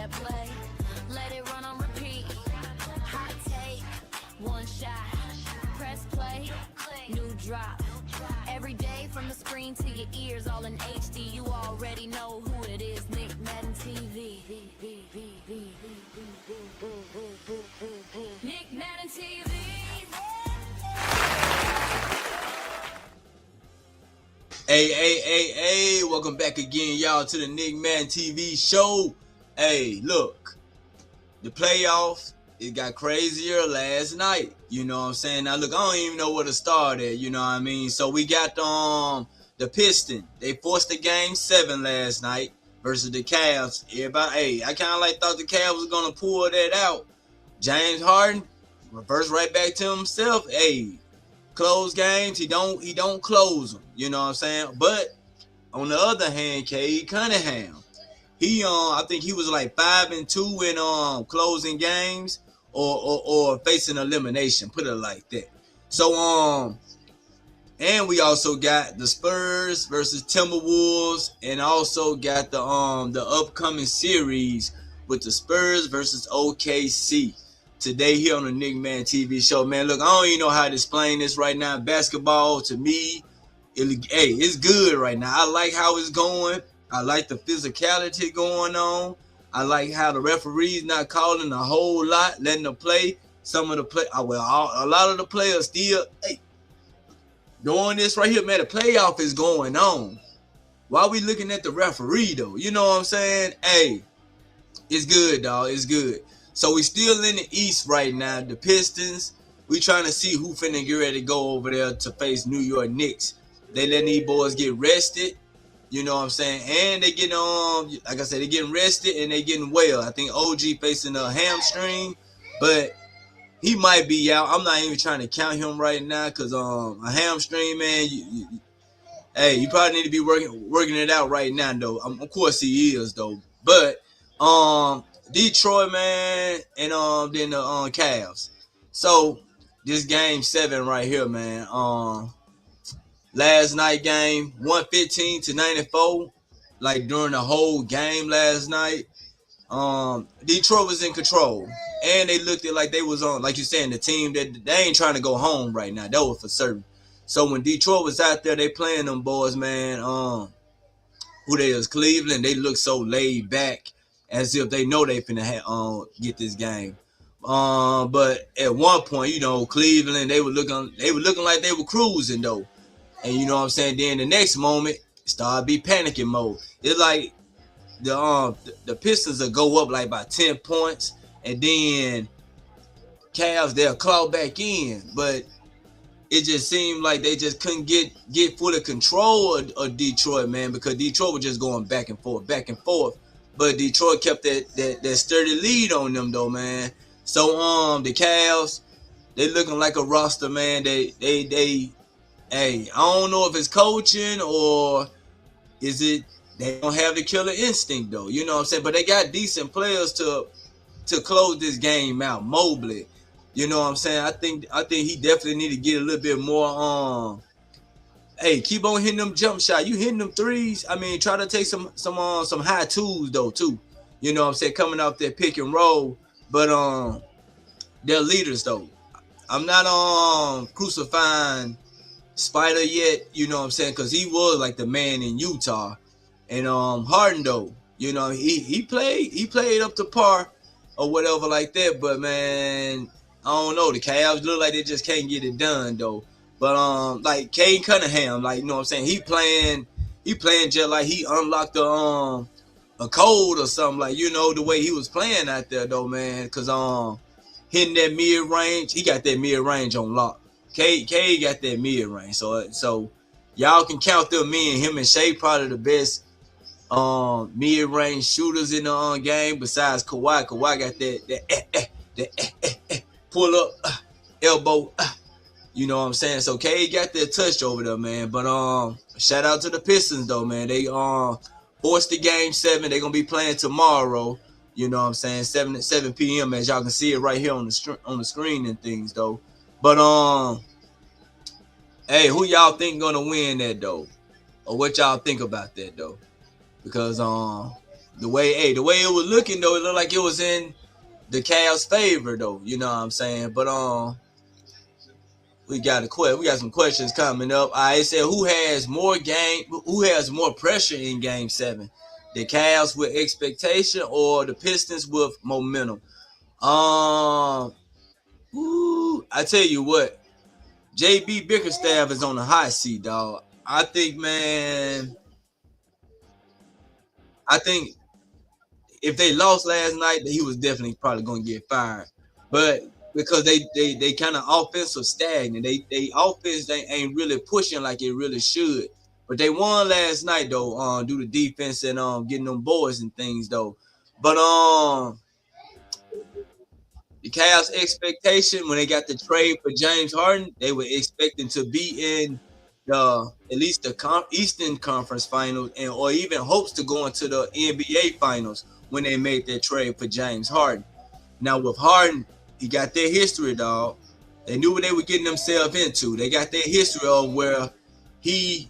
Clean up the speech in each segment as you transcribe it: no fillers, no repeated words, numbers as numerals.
that play. Let it run on repeat. Hot take, one shot. Press play, new drop. Every day from the screen to your ears, all in HD. You already know who it is. NickMaddenTV. NickMaddenTV. Hey, welcome back again, y'all, to the NickMaddenTV show. Hey, look, the playoffs, it got crazier last night. You know what I'm saying? Now, look, I don't even know where to start at, you know what I mean? So we got the Pistons. They forced the game 7 last night versus the Cavs. Everybody, I kind of thought the Cavs was going to pull that out. James Harden reversed right back to himself. Hey, close games, he don't close them. You know what I'm saying? But on the other hand, Cade Cunningham, I think he was like 5-2 in closing games or facing elimination, put it like that. So and we also got the Spurs versus Timberwolves, and also got the upcoming series with the Spurs versus OKC today here on the NickMaddenTV show. Man, look, I don't even know how to explain this right now. Basketball, to me, it's good right now. I like how it's going. I like the physicality going on. I like how the referees not calling a whole lot, letting them play. Some of the a lot of the players still, doing this right here, man. The playoff is going on. Why are we looking at the referee, though? You know what I'm saying? Hey, it's good, dog. It's good. So we still in the East right now. The Pistons, we trying to see who finna get ready to go over there to face New York Knicks. They letting these boys get rested. You know what I'm saying? And they getting like I said, they getting rested and they getting well. I think OG facing a hamstring, but he might be out. I'm not even trying to count him right now, because a hamstring, man, you probably need to be working it out right now, though. Of course he is, though. But Detroit, man, and then the Cavs. So this game 7 right here, man. Last night game 115-94. Like during the whole game last night, Detroit was in control, and they looked at like they was on, like you saying, the team that they ain't trying to go home right now. That was for certain. So when Detroit was out there, they playing them boys, man. Who they is, Cleveland. They look so laid back, as if they know they finna get this game. But at one point, you know, Cleveland, they were looking like they were cruising, though. And you know what I'm saying? Then the next moment, it started be panicking mode. It's like the Pistons will go up like by 10 points, and then Cavs, they'll claw back in. But it just seemed like they just couldn't get full control of Detroit, man, because Detroit was just going back and forth. But Detroit kept that sturdy lead on them, though, man. So the Cavs, they looking like a roster, man. I don't know if it's coaching or is it they don't have the killer instinct, though. You know what I'm saying? But they got decent players to close this game out. Mobley, you know what I'm saying? I think he definitely need to get a little bit more. Keep on hitting them jump shots. You hitting them threes. I mean, try to take some high twos though too. You know what I'm saying? Coming off that pick and roll, but they're leaders though. I'm not crucifying Spider yet, you know what I'm saying, because he was like the man in Utah. And Harden, though, you know, he played up to par or whatever like that. But man, I don't know, the Cavs look like they just can't get it done, though. But like Cade Cunningham, like, you know what I'm saying, he playing just like he unlocked a code or something, like, you know, the way he was playing out there, though, man. Because hitting that mid range, he got that mid range on lock. Cade got that mid range, so y'all can count them in. Him and Shea probably the best mid range shooters in the game besides Kawhi. Kawhi got that pull up elbow. You know what I'm saying? So Cade got that touch over there, man. But shout out to the Pistons though, man. They forced the game 7. They're gonna be playing tomorrow. You know what I'm saying? 7 p.m. as y'all can see it right here on the screen and things though. But hey, who y'all think gonna win that though? Or what y'all think about that though? Because the way it was looking though, it looked like it was in the Cavs' favor though. You know what I'm saying? But we got some questions coming up. I said who has more pressure in Game 7, the Cavs with expectation or the Pistons with momentum? I tell you what, JB Bickerstaff is on the hot seat, dog. I think, man. I think if they lost last night, he was definitely probably going to get fired. But because they kind of offensive stagnant, they offense they ain't really pushing like it really should. But they won last night though, due to defense and getting them boards and things though. But the Cavs' expectation when they got the trade for James Harden, they were expecting to be in at least the Eastern Conference Finals or even hopes to go into the NBA Finals when they made that trade for James Harden. Now with Harden, he got their history, dog. They knew what they were getting themselves into. They got their history of where he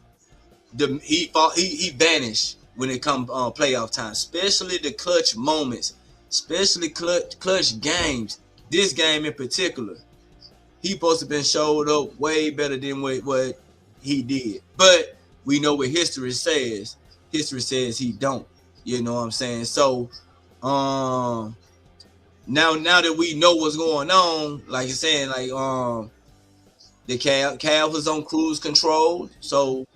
vanished when it comes playoff time, especially the clutch moments, especially clutch games. This game in particular, he supposed to have been showed up way better than what he did. But we know what history says. History says he don't. You know what I'm saying? So now that we know what's going on, like you're saying, like the Cavs was on cruise control, so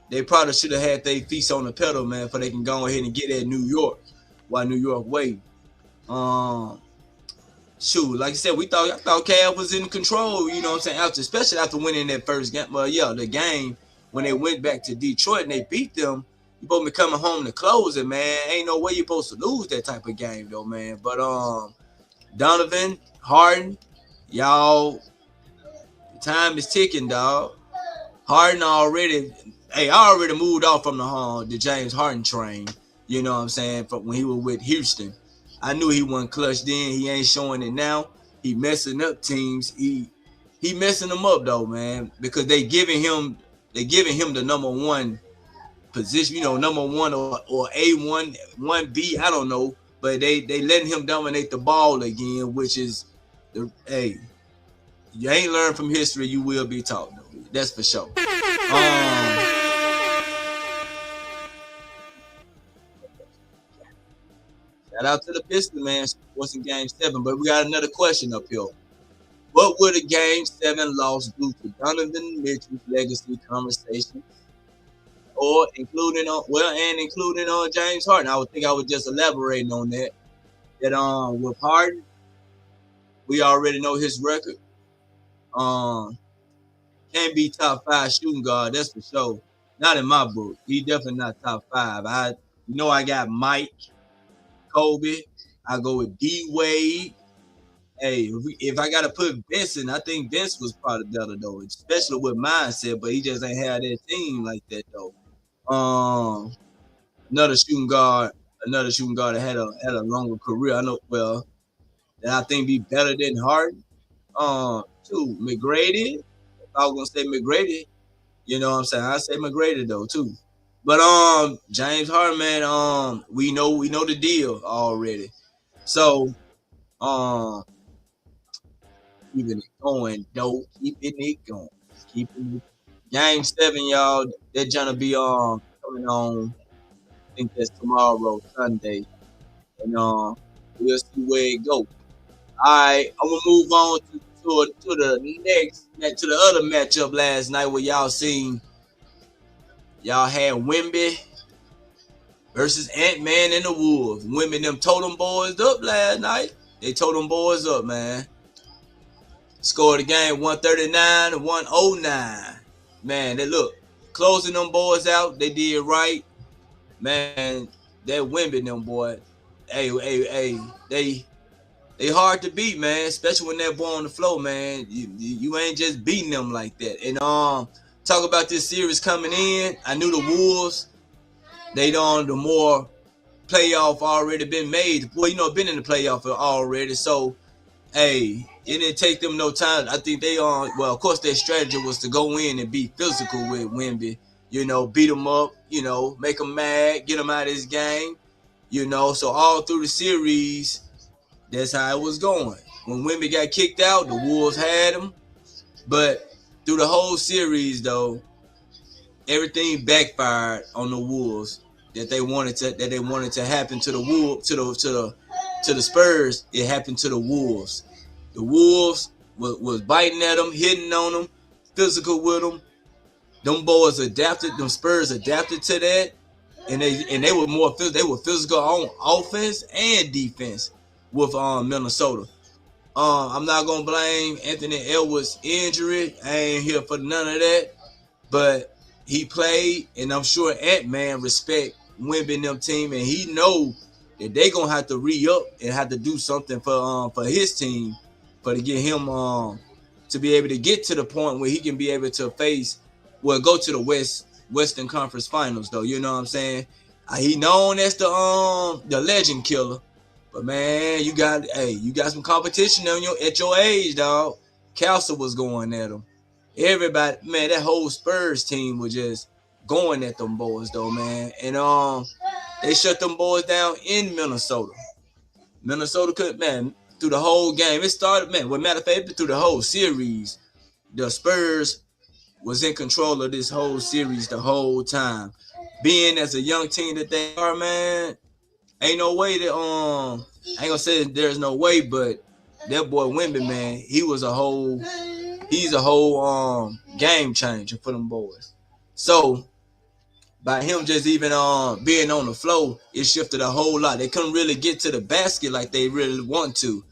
they probably should have had their feet on the pedal, man, for they can go ahead and get at New York while New York wait. Shoot, like I said, I thought Cavs was in control, you know what I'm saying, especially after winning that first game. Well, yeah, the game when they went back to Detroit and they beat them, you supposed to be coming home to close it, man. Ain't no way you're supposed to lose that type of game, though, man. But Donovan, Harden, y'all, time is ticking, dog. Harden I already moved off from the James Harden train, you know what I'm saying, from when he was with Houston. I knew he wasn't clutch then. He ain't showing it now. He messing up teams. He messing them up though, man, because they giving him the number one position, you know, number one or A1, 1B, I don't know, but they letting him dominate the ball again, which is you ain't learned from history, you will be taught though. That's for sure. Shout out to the Pistons, man. What's in Game 7? But we got another question up here. What would a Game 7 loss do to Donovan Mitchell's legacy conversation, or including James Harden? I would just elaborate on that. That with Harden, we already know his record. Can't be top 5 shooting guard, that's for sure. Not in my book. He definitely not top 5. I got Mike, Kobe. I go with D Wade. Hey, if I gotta put Vince in, I think Vince was probably better though, especially with mindset. But he just ain't had that team like that though. Another shooting guard that had a longer career. I know well that I think be better than Harden. Too McGrady. If I was gonna say McGrady, you know what I'm saying? I say McGrady though too. But James Harden, man, we know the deal already. So keeping it going, though. Keeping it going. Keeping it. Game 7, y'all. They're gonna be coming on. I think that's tomorrow, Sunday, and we'll see where it goes. All right, I'm gonna move on to the other matchup last night where y'all had Wemby versus Ant-Man and the Wolves. Wemby them told them boys up last night. They told them boys up, man. Scored the game 139 to 109. Man, they look closing them boys out. They did right. Man, that Wemby them boy. Hey, they hard to beat, man. Especially when they're on the floor, man. You ain't just beating them like that. And talk about this series coming in. I knew the Wolves. They the more playoff already been made. Well, been in the playoff already. So, hey, it didn't take them no time. I think they of course their strategy was to go in and be physical with Wemby. Beat them up, make them mad, get them out of this game. You know, so all through the series, that's how it was going. When Wemby got kicked out, the Wolves had him. But through the whole series, though, everything backfired on the Wolves that they wanted to happen to the Wolves, to the Spurs. It happened to the Wolves. The Wolves was biting at them, hitting on them, physical with them. Them boys adapted. Them Spurs adapted to that, and they were more they were physical on offense and defense with Minnesota. I'm not gonna blame Anthony Edwards' injury. I ain't here for none of that, but he played, and I'm sure Ant-Man respect Wemby and them team, and he know that they gonna have to re-up and have to do something for his team, to get him to be able to get to the point where he can be able to go to the Western Conference Finals, though. You know what I'm saying? He known as the legend killer. But man, you got some competition at your age, dog. Castle was going at him. Everybody, man, that whole Spurs team was just going at them boys, though, man. And they shut them boys down in Minnesota. Minnesota could, man, through the whole game. It started, man. Well, matter of fact, through the whole series, the Spurs was in control of this whole series the whole time. Being as a young team that they are, man. Ain't no way that I ain't gonna say there's no way, but that boy Wemby, man, he's a whole game changer for them boys. So by him just even being on the floor, it shifted a whole lot. They couldn't really get to the basket like they really want to.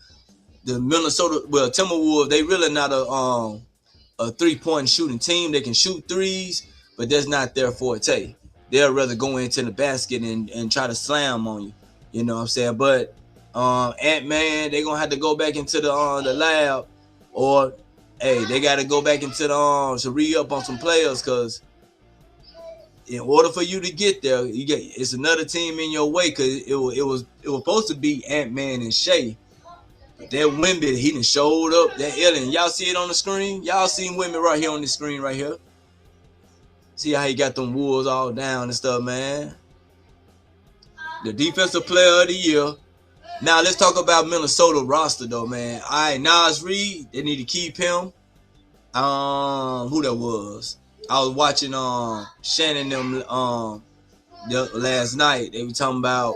The Timberwolves, they really not a 3-point shooting team. They can shoot threes, but that's not their forte. They'll rather go into the basket and try to slam on you. You know what I'm saying? But Ant-Man, they're going to have to go back into the lab, or, hey, they got to go back into to re-up on some players, because in order for you to get there, it's another team in your way, because it was supposed to be Ant-Man and Shea. But that Wemby, he done showed up. That alien, y'all see it on the screen? Y'all seen Wemby right here on the screen right here? See how he got them Wolves all down and stuff, man. The defensive player of the year. Now let's talk about Minnesota roster, though, man. All right, Nas Reed, they need to keep him. Who that was? I was watching Shannon them last night. They were talking about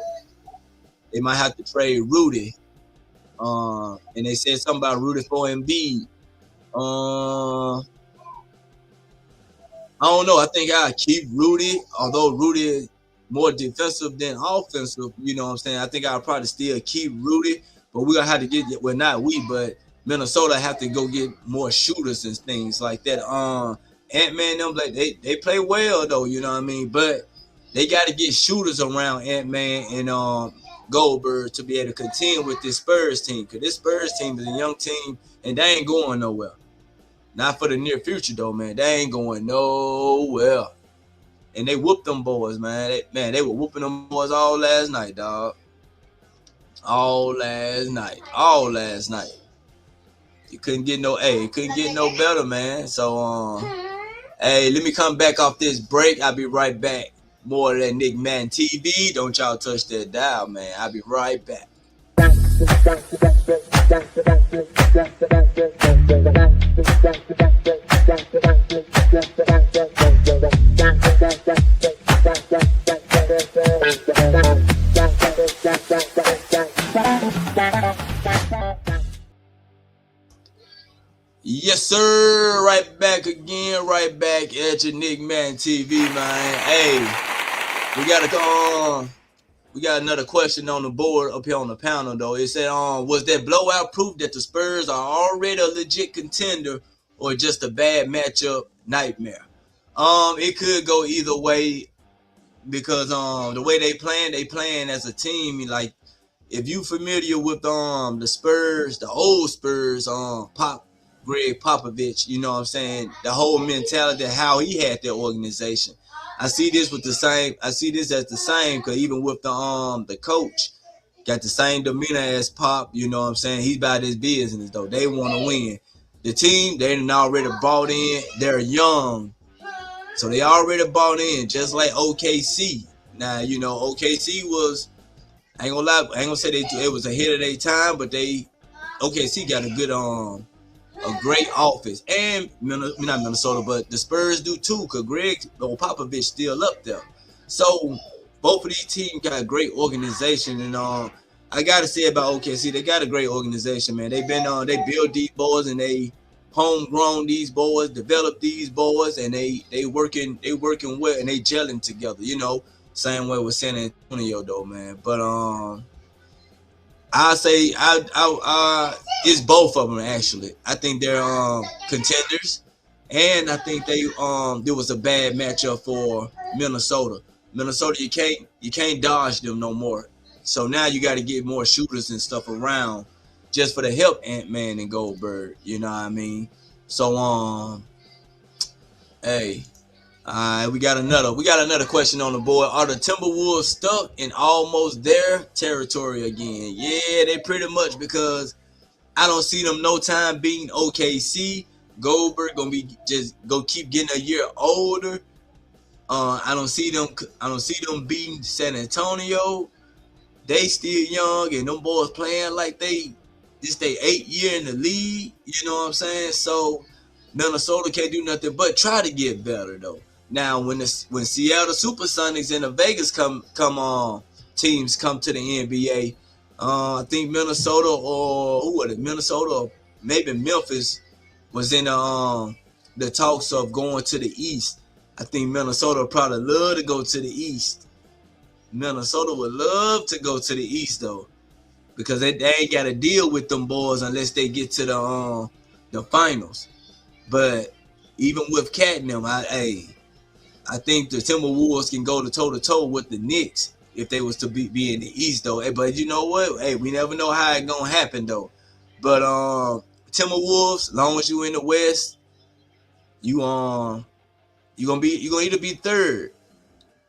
they might have to trade Rudy. And they said something about Rudy for Embiid. I don't know. I think I'll keep Rudy, although Rudy is more defensive than offensive. You know what I'm saying? I think I'll probably still keep Rudy, but we're going to have to get, well, not we, but Minnesota have to go get more shooters and things like that. Ant-Man, them, like, they play well, though, you know what I mean? But they got to get shooters around Ant-Man and Goldberg to be able to contend with this Spurs team, because this Spurs team is a young team, and they ain't going nowhere. Not for the near future, though, man. They ain't going nowhere. And they whooped them boys, man. They were whooping them boys all last night, dog. All last night. You couldn't get no better, man. So, hey, let me come back off this break. I'll be right back. More of that NickMaddenTV. Don't y'all touch that dial, man. I'll be right back. Yes, sir. Right back again. Right back at your NickMaddenTV, man. Hey, we got another question on the board up here on the panel, though. It said, was that blowout proof that the Spurs are already a legit contender, or just a bad matchup nightmare? It could go either way, because the way they playing as a team. Like, if you familiar with the Spurs, the old Spurs, Greg Popovich, you know what I'm saying? The whole mentality, how he had their organization. I see this as the same, because even with the coach, got the same demeanor as Pop, you know what I'm saying? He's about his business, though. They want to win. The team, they already bought in. They're young, so they already bought in, just like OKC. Now, you know, OKC was I ain't gonna lie. I ain't gonna say it was ahead of their time, but OKC got a great offense, and not Minnesota, but the Spurs do too, cause Greg Popovich still up there. So both of these teams got a great organization, and I gotta say about OKC, they got a great organization, man. They build these boys, and they homegrown these boys, develop these boys, and they working well, and they gelling together. Same way with San Antonio though, man. But I say it's both of them actually. I think they're contenders, and I think there was a bad matchup for Minnesota. Minnesota, you can't dodge them no more. So now you got to get more shooters and stuff around just for the help Ant-Man and Goldberg. You know what I mean? So hey. We got another question on the board. Are the Timberwolves stuck in almost their territory again? Yeah, they pretty much, because I don't see them no time beating OKC. Goldberg gonna keep getting a year older. I don't see them beating San Antonio. They still young, and them boys playing like this they 8th year in the league. You know what I'm saying? So Minnesota can't do nothing but try to get better though. Now, when Seattle Supersonics and the Vegas teams come to the NBA, I think Minnesota, or who was it? Minnesota, or maybe Memphis was in the talks of going to the East. I think Minnesota would probably love to go to the East. Minnesota would love to go to the East though, because they ain't got to deal with them boys unless they get to the finals. But even with Cat and them, I think the Timberwolves can go toe-to-toe with the Knicks if they was to be in the East, though. Hey, but you know what? Hey, we never know how it gonna happen, though. But Timberwolves, as long as you in the West, you gonna either be third.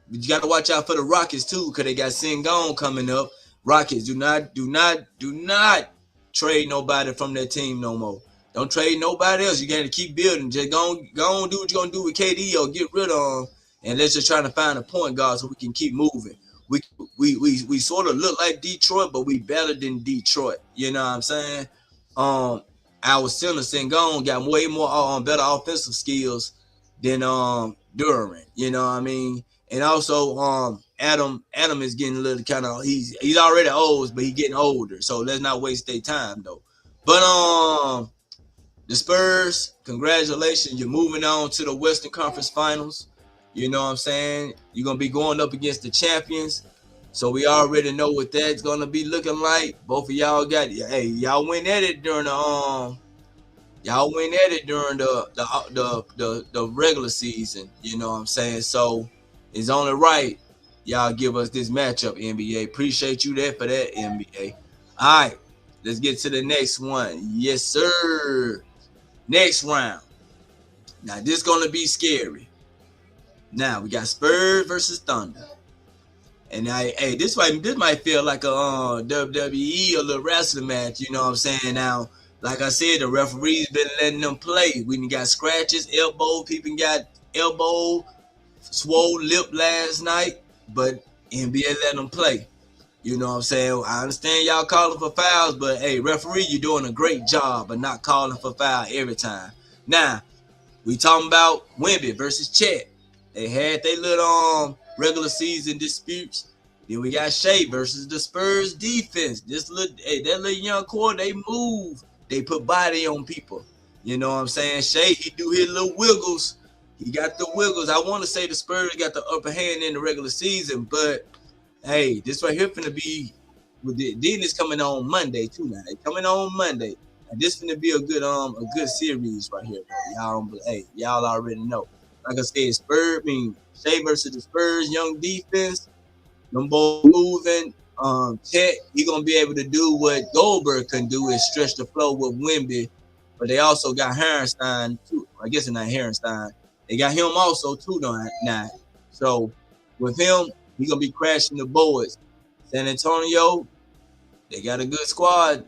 But you got to watch out for the Rockets too, because they got Sengun coming up. Rockets, do not trade nobody from their team no more. Don't trade nobody else. You got to keep building. Just go on do what you're going to do with KD or get rid of him. And let's just try to find a point guard so we can keep moving. We sort of look like Detroit, but we better than Detroit. You know what I'm saying? Our center Sengun got way more better offensive skills than Durant. You know what I mean? And also Adam is getting a little kind of, he's already old, but he's getting older. So let's not waste their time though. But the Spurs, congratulations. You're moving on to the Western Conference Finals. You know what I'm saying? You're going to be going up against the champions. So we already know what that's going to be looking like. Both of y'all y'all went at it during the regular season. You know what I'm saying? So it's only right y'all give us this matchup, NBA. Appreciate you there for that, NBA. All right, let's get to the next one. Yes, sir. Next round. Now this is gonna be scary. Now we got Spurs versus Thunder, and this might feel like a WWE or little wrestling match. You know what I'm saying? Now, like I said, the referee's been letting them play. We got scratches, elbow. People got elbow, swole lip last night, but NBA let them play. You know what I'm saying? I understand y'all calling for fouls, but hey, referee, you're doing a great job of not calling for foul every time. Now, we talking about Wemby versus Chet. They had their little regular season disputes. Then we got Shea versus the Spurs defense. That little young core, they move. They put body on people. You know what I'm saying? Shea, he do his little wiggles. He got the wiggles. I want to say the Spurs got the upper hand in the regular season, but hey, this right here finna be, then it's coming on Monday too now. It's coming on Monday. And this finna be a good series right here. Y'all already know. Like I said, Shea versus the Spurs, young defense. Them boys moving. Chet, he gonna be able to do what Goldberg couldn't do, is stretch the flow with Wemby. But they also got Harrenstein too. I guess it's not Harrenstein. They got him also too now. So with him, he gonna be crashing the boards. San Antonio, they got a good squad.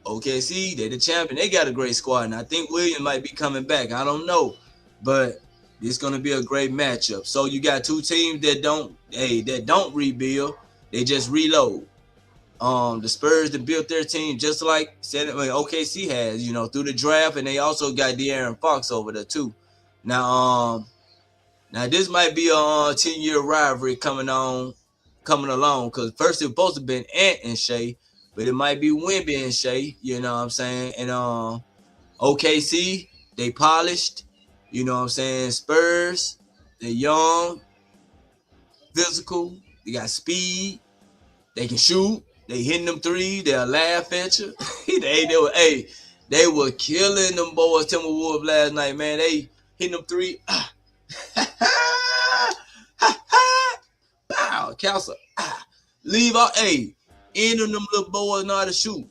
OKC, they the champion. They got a great squad, and I think Williams might be coming back. I don't know, but it's gonna be a great matchup. So you got two teams that don't rebuild. They just reload. The Spurs that built their team just like OKC has, you know, through the draft, and they also got De'Aaron Fox over there too. Now, now this might be a 10-year rivalry coming along, because first it was supposed to be Ant and Shea, but it might be Wemby and Shea, you know what I'm saying? And OKC, they polished, you know what I'm saying? Spurs, they're young, physical, they got speed, they can shoot, they hitting them threes, they'll laugh at you. They were killing them boys, Timberwolves last night, man. They hitting them threes. Bow, Kelsa. Leave out. Hey, any of them little boys know how to shoot.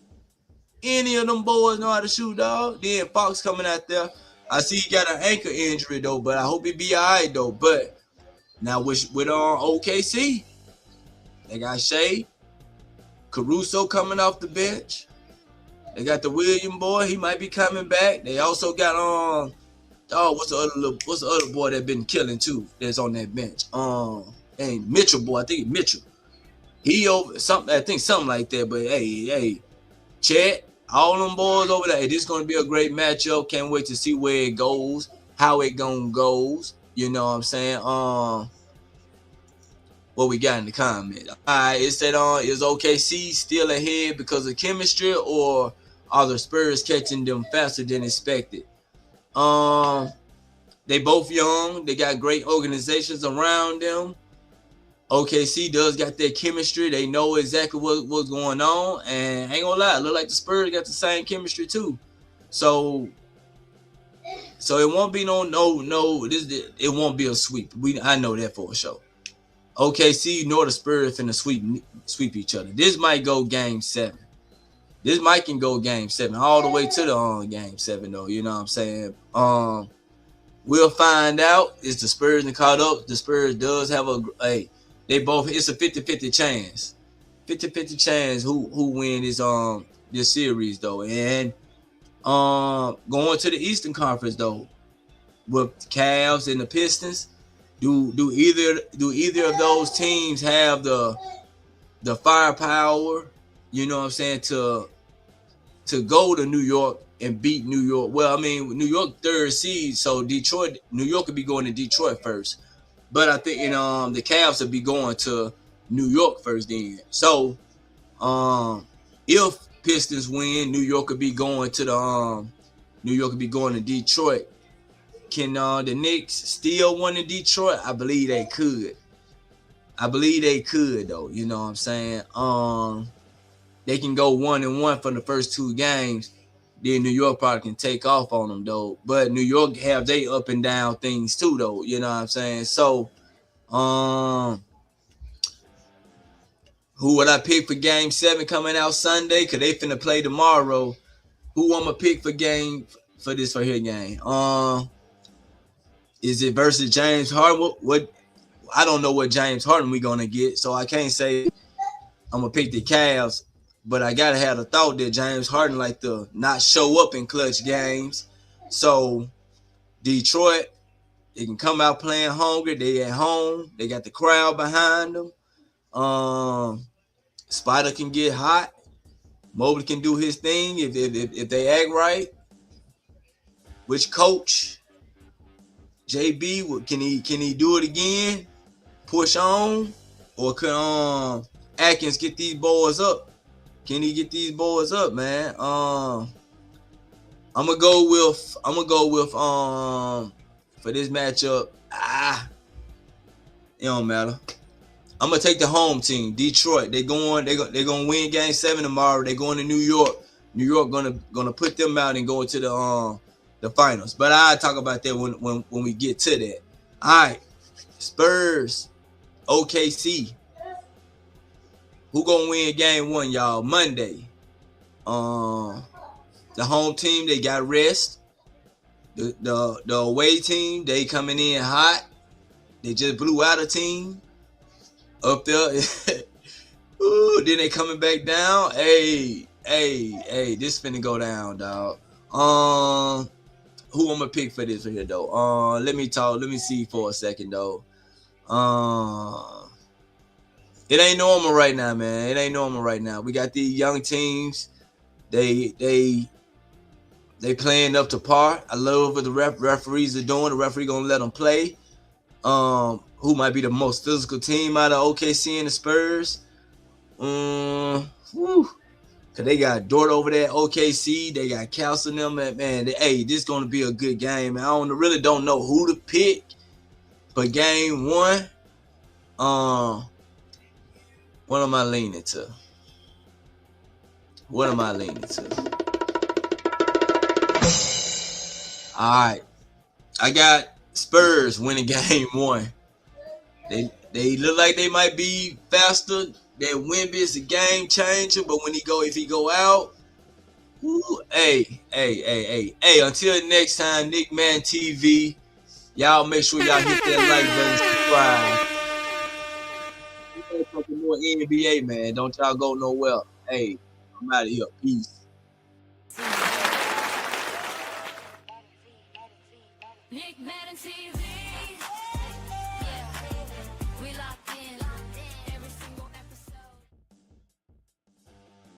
Any of them boys know how to shoot, dog. Then Fox coming out there. I see he got an ankle injury though, but I hope he be alright though. But now with OKC, they got Shea, Caruso coming off the bench. They got the William boy. He might be coming back. They also got what's the other boy that been killing too? That's on that bench. And Mitchell boy. I think Mitchell. He over something. I think something like that. But hey, Chet, all them boys over there. Hey, this is gonna be a great matchup. Can't wait to see where it goes, how it goes. You know what I'm saying? What we got in the comment? All right, it said is OKC still ahead because of chemistry, or are the Spurs catching them faster than expected? They both young. They got great organizations around them. OKC does got their chemistry. They know exactly what's going on, and ain't gonna lie, look like the Spurs got the same chemistry too. So it won't be it won't be a sweep. I know that for sure. OKC nor the Spurs finna sweep each other. This might go game 7. This might can go game 7 all the way to the game 7 though. You know what I'm saying? We'll find out. Is the Spurs caught up? The Spurs does have they both. It's a 50-50 chance. 50-50 chance who win this series though. And going to the Eastern Conference though, with the Cavs and the Pistons. Do either of those teams have the firepower, you know what I'm saying, to go to New York and beat New York? Well, I mean, New York 3rd seed, so New York could be going to Detroit first. But I think the Cavs would be going to New York first then. So if Pistons win, New York could be going to Detroit. Can the Knicks still win in Detroit? I believe they could. Though. You know what I'm saying? They can go 1-1 from the first 2 games. Then New York probably can take off on them though. But New York have they up and down things too though. You know what I'm saying? So, who would I pick for game 7 coming out Sunday? Cause they finna play tomorrow. Who I'm gonna pick for this game? Is it versus James Harden? What I don't know what James Harden we gonna get, so I can't say I'm gonna pick the Cavs. But I gotta have the thought that James Harden like to not show up in clutch games. So Detroit, they can come out playing hungry. They at home. They got the crowd behind them. Spider can get hot. Mobley can do his thing if they act right. Which coach? JB, can he do it again? Push on, or can Atkins get these boys up? Can he get these boys up, man? I'm gonna go with for this matchup. It don't matter. I'm gonna take the home team, Detroit. They're gonna win game 7 tomorrow. They're going to New York. New York gonna put them out and go into the finals. But I'll talk about that when we get to that. All right, Spurs, OKC. Who gonna win game 1, y'all? Monday. The home team, they got rest. The away team, they coming in hot. They just blew out a team up there. Ooh, then they coming back down. Hey, this finna go down, dog. Who I'm gonna pick for this here though? Let me see for a second though. It ain't normal right now, man. It ain't normal right now. We got these young teams. They playing up to par. I love what the referees are doing. The referee gonna let them play. Who might be the most physical team out of OKC and the Spurs? Cause they got Dort over there, OKC. They got Cal in them, man. This gonna be a good game. Man. I really don't know who to pick, but game one, what am I leaning to? What am I leaning to? All right, I got Spurs winning game one. They look like they might be faster. That Wemby is a game changer, but if he go out, woo, hey. Until next time, NickMaddenTV, y'all make sure y'all hit that like button, subscribe. We're talking more NBA, man. Don't y'all go nowhere. Hey, I'm out of here. Peace. NickMaddenTV.